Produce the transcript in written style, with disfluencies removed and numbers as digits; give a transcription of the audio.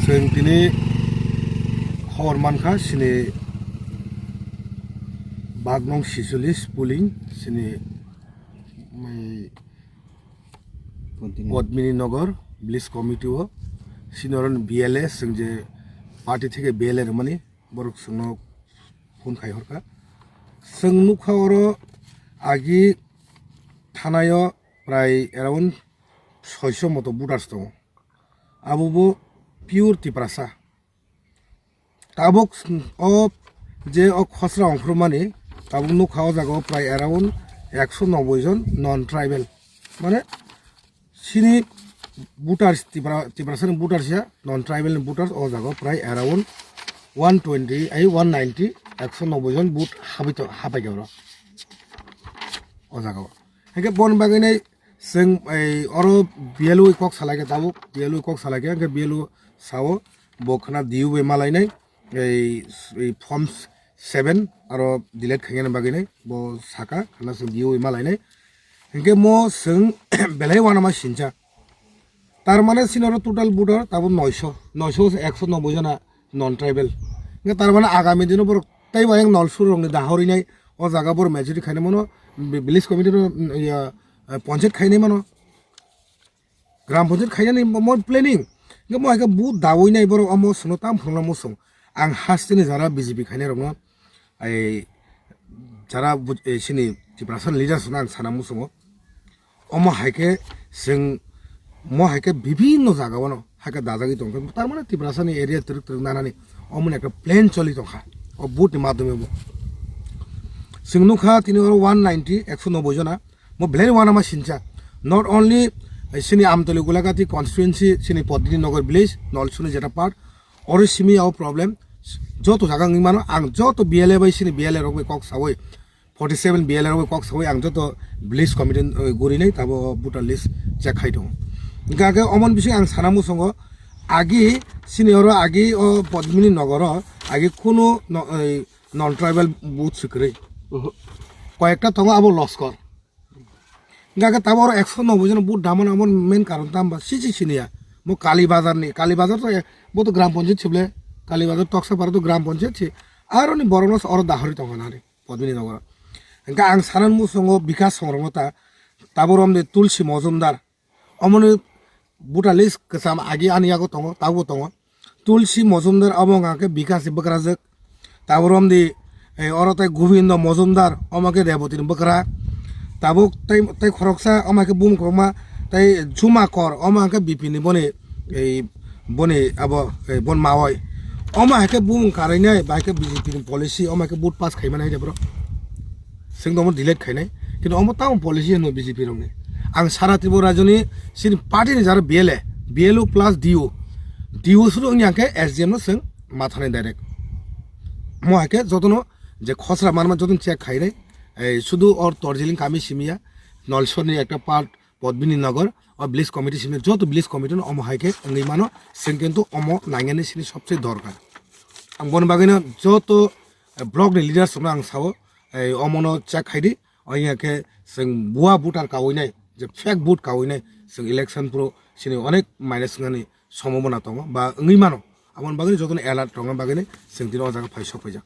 जों दिनै खबर मानखा सिनि बागनं 46 पुलिं सिनि পদ্মিনী নগর ব্লিস কমিটিও সিনরন বিএলএ जों যে পার্টি থেকে বিএলএ মানে বড় সঙ্গ ফোন খাইহরকা जों नुखावर आगि थानायाव प्राय एराउन्ड 600 मतो बुटार्स दङ आबो पियर तिप्रासा ताबक अ जे अ खसरा अंख्रमानि ताबक नुखाव जागाव प्राय एराउन्ड 190 जन नन ट्राइबेल माने सिनि बुटार्स तिप्रासानि बुटार्सया नन ट्राइबेल बुटार्स अ जागाव प्राय एराउन्ड 120 आई 190 190 जन बुट हाबायगाव अ जागाव हेके बन बागैनाय जों अरो बिएलओ कक सालायगे दाबो बिएलओ कक सालायगे के बिएलओ सावो बखना दिउ बे मालायनाय फर्म्स 7 आरो डिलीट खायन बागैनाय बो साका खाना जों दिउ बे मालायनाय हेके मो जों बेलाय वाना मा सिनजा तार माने सिनरो टोटल बुटर ताबो 900 190 जना नन ट्राइबेल के तार माने आगामी दिनो बर ताइ बायं नलसुर रंनि दाहरिनाय अ जागा बर मेजरिटी खायने मनो विलेज कमिटी या पंचायत खायने मनो ग्राम पंचायत खायने मो प्लानिंग के मो हायका बहुत दावइनाय बर अमो सुनो ताम फुंला मो सं आं हास्तिनि जारा बीजेपी खायने रंग आइ जारा सिनि तिप्रासन लिडार सुना आं साना मो सं अमो हायके जों मो हायके विभिन्न जागा वनो हायका दाजागि दं तार माने तिप्रासनि एरिया तुरुक तुरुक नानानि अमन एक प्लेन चलि दंखा अ बुट माध्यमे जों नुखा तिनि 190 190 जना मो ब्लेन वाना मा सिनचा नट ओनली सिनि आमतली गुलागाती कन्स्टिट्युएन्सी सिनि पद्मिनी नगर विलेज नलसुनि जेटा पार्ट और सिमी आव प्रॉब्लम जतो जागा मानो आं जतो बिएलए बाय सिनि बिएलए रगै कक सावै 47 बिएलए रगै कक सावै आं जतो विलेज कमिटि गुरिनै ताबो बुटा लिस्ट चेक खाइ दं गागे अमन बिसि आं सानामु संग आगि सिनियर आगि अ पद्मिनी नगर आगि कोनो नन ट्राइबल बुथ सिकरै কয়েকটা তঙ্গ আবার লস্কর গাকে তাবর 190 জন বুট দামন আমন মেন কারণ দাম বা সিসি সিনিয়া মো কালীবাজার তো বহুত গ্রাম পঞ্চায়েত ছিবলে কালীবাজার তকসা পারে তো গ্রাম পঞ্চায়েত ছি আর নি বরনস অর দাহরি তঙ্গ নারে পদ্মিনী নগর গা আং সানান মু সঙ্গ বিকাশ সংরমতা তাবর আমনে তুলসী মজুমদার অমনে বুটা লিস কসাম আগে আনিয়াগো তঙ্গ তাবো তঙ্গ তুলসী মজুমদার অমং আকে বিকাশ বকরাজক তাবর আমদি और तय गोविंद मजुमदार अमाके रेवती बकरा ताबुक तय खरकसा अमाके बुम क्रमा तय झुमा कर अमाके बिपिनी बने अब बन मावय अमाके बुम खारैनाय बाके बीजेपी पॉलिसी अमाके बुट पास खायमानाय देब्र जों दम डिलीट खायनाय किन्तु अमा ताव पॉलिसी नो बीजेपी रंनि आं सारा त्रिपुरा राज्यनि सिनि पार्टीनि जार बिएलओ प्लस डिओ सुरु याके एसडीएम नो जों माथानाय डाइरेक्ट महाके जतनो যে খসরা মানমা যতন চেক খাইরে শুধু ওর তরজিলিং কামি সিমিয়া নলসনি একটা পার্ট পদ্মিনী নগর ও ব্লিজ কমিটি সিমিয়া যত ব্লিজ কমিটি অম হাইকে এই মানো जों কিন্তু অম নাইগানি সিনি সবচেয়ে দরকার আং বন বাগিনা যত ব্লকनि লিডার সঙ্গে আং সাও অমনো চেক খাইদি অইয়াকে जों বুয়া ভোটার কাউইনাই যে ফেক ভোট কাউইনাই जों ইলেকশন প্রো সিনি অনেক মাইনাস গানি সম্ভাবনা দङ বা এই মানো আমন বাগিনি যতন এলার্ট দङ বাগিনি जों দিন অজাগা ফাইসক ফैजा